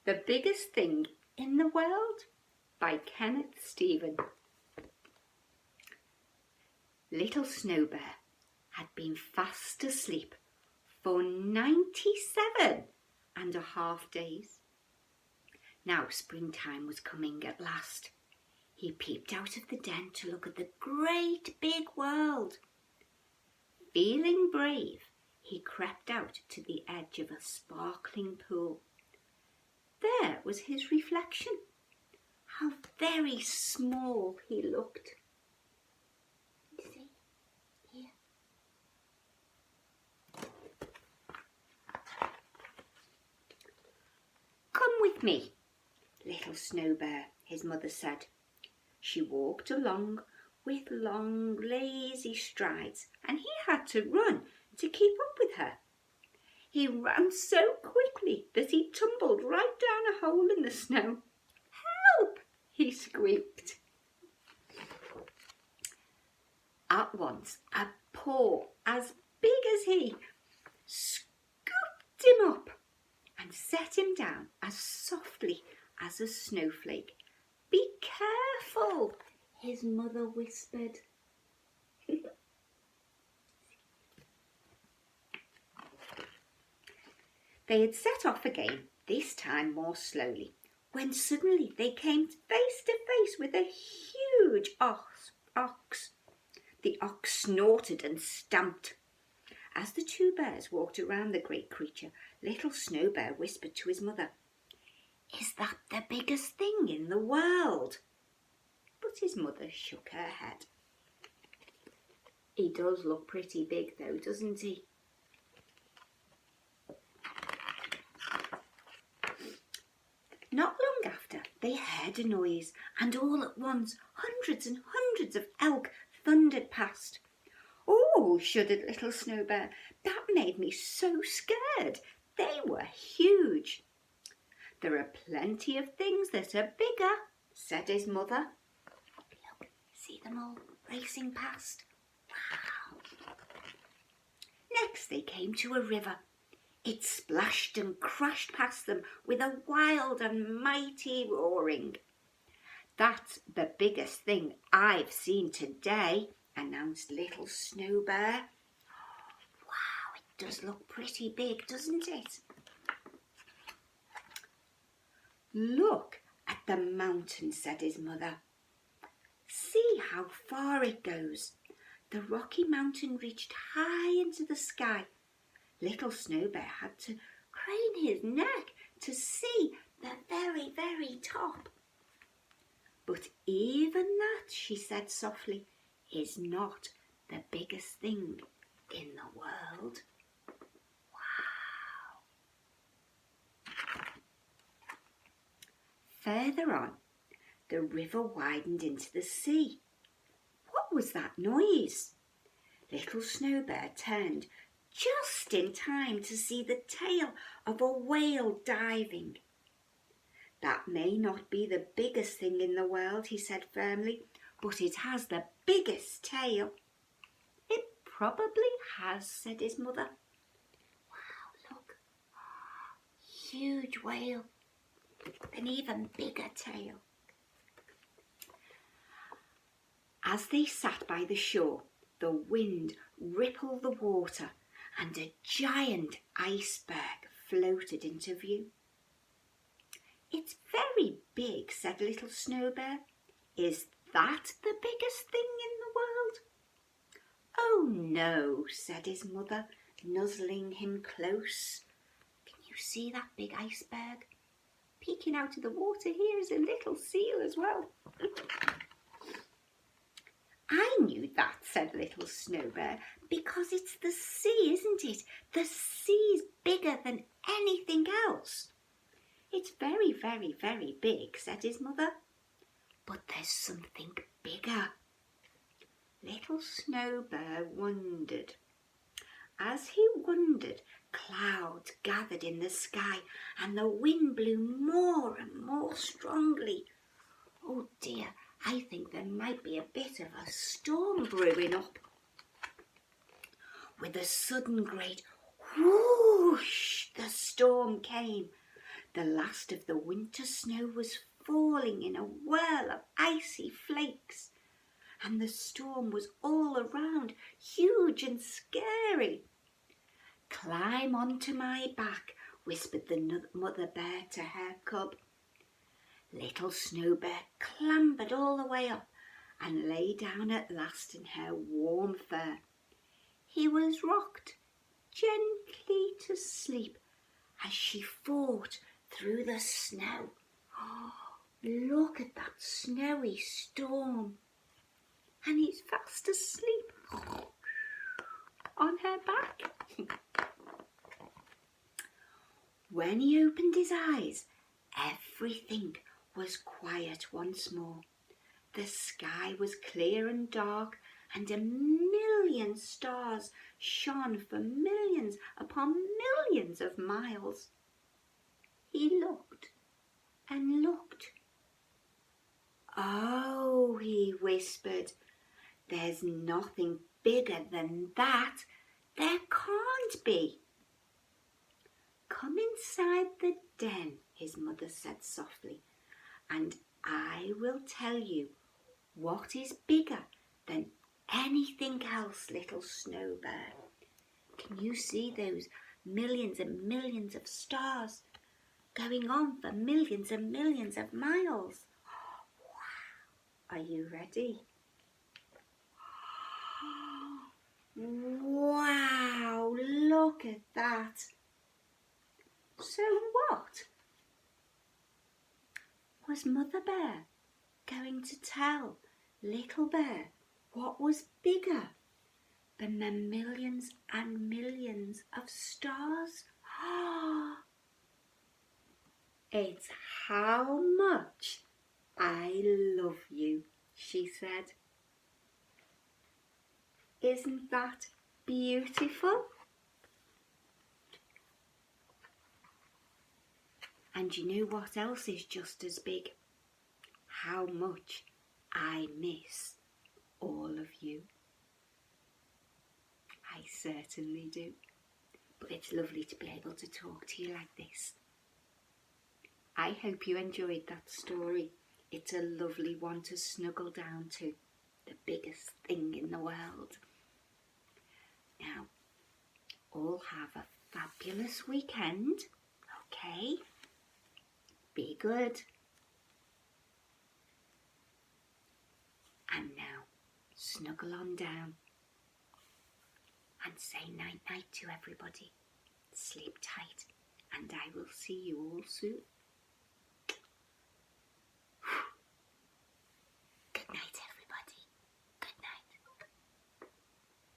The Biggest Thing in the World by Kenneth Stephen. Little Snow Bear had been fast asleep for 97.5 days. Now springtime was coming at last. He peeped out of the den to look at the great big world. Feeling brave, he crept out to the edge of a sparkling pool. There was his reflection. How very small he looked. See, here. Come with me, little Snow Bear, his mother said. She walked along with long, lazy strides, and he had to run to keep up with her. He ran so quickly that he tumbled right down a hole in the snow. Help! He squeaked. At once, a paw as big as he scooped him up and set him down as softly as a snowflake. Be careful, his mother whispered. They had set off again, this time more slowly, when suddenly they came face to face with a huge ox. The ox snorted and stamped. As the two bears walked around the great creature, little Snow Bear whispered to his mother, "Is that the biggest thing in the world?" But his mother shook her head. He does look pretty big though, doesn't he? Not long after, they heard a noise, and all at once hundreds and hundreds of elk thundered past. "Oh," shuddered little Snow Bear, "that made me so scared. They were huge." "There are plenty of things that are bigger," said his mother. "Look, see them all racing past? Wow." Next they came to a river. It splashed and crashed past them with a wild and mighty roaring. "That's the biggest thing I've seen today," announced little Snow Bear. "Wow, it does look pretty big, doesn't it?" "Look at the mountain," said his mother. "See how far it goes." The Rocky Mountain reached high into the sky. Little Snow Bear had to crane his neck to see the very, very top. "But even that," she said softly, "is not the biggest thing in the world." Wow! Further on, the river widened into the sea. What was that noise? Little Snow Bear turned just in time to see the tail of a whale diving. "That may not be the biggest thing in the world," he said firmly, "but it has the biggest tail." "It probably has," said his mother. "Wow, look, huge whale, an even bigger tail." As they sat by the shore, the wind rippled the water and a giant iceberg floated into view. "It's very big," said little Snow Bear. "Is that the biggest thing in the world?" "Oh no," said his mother, nuzzling him close. "Can you see that big iceberg? Peeking out of the water here is a little seal as well." "I knew that," said little Snow Bear, "because it's the sea, isn't it? The sea's bigger than anything else." "It's very, very, very big," said his mother. "But there's something bigger." Little Snow Bear wondered. As he wondered, clouds gathered in the sky and the wind blew more and more strongly. "Oh dear, I think there might be a bit of a storm brewing up." With a sudden great whoosh, the storm came. The last of the winter snow was falling in a whirl of icy flakes, and the storm was all around, huge and scary. "Climb onto my back," whispered the mother bear to her cub. Little Snow Bear clambered all the way up and lay down at last in her warm fur. He was rocked gently to sleep as she fought through the snow. Oh, look at that snowy storm. And he's fast asleep on her back. When he opened his eyes, everything was quiet once more. The sky was clear and dark, and 1,000,000 stars shone for millions upon millions of miles. He looked and looked. "Oh," he whispered, "there's nothing bigger than that. There can't be." "Come inside the den," his mother said softly, "and I will tell you what is bigger than anything else, little Snow Bear. Can you see those millions and millions of stars going on for millions and millions of miles? Wow. Are you ready?" Wow, look at that. So what? Was Mother Bear going to tell Little Bear what was bigger than the millions and millions of stars? "It's how much I love you," she said. Isn't that beautiful? And you know what else is just as big? How much I miss all of you. I certainly do. But it's lovely to be able to talk to you like this. I hope you enjoyed that story. It's a lovely one to snuggle down to, the biggest thing in the world. Now, all have a fabulous weekend, okay? Be good. And now, snuggle on down and say night-night to everybody. Sleep tight, and I will see you all soon. Good night, everybody.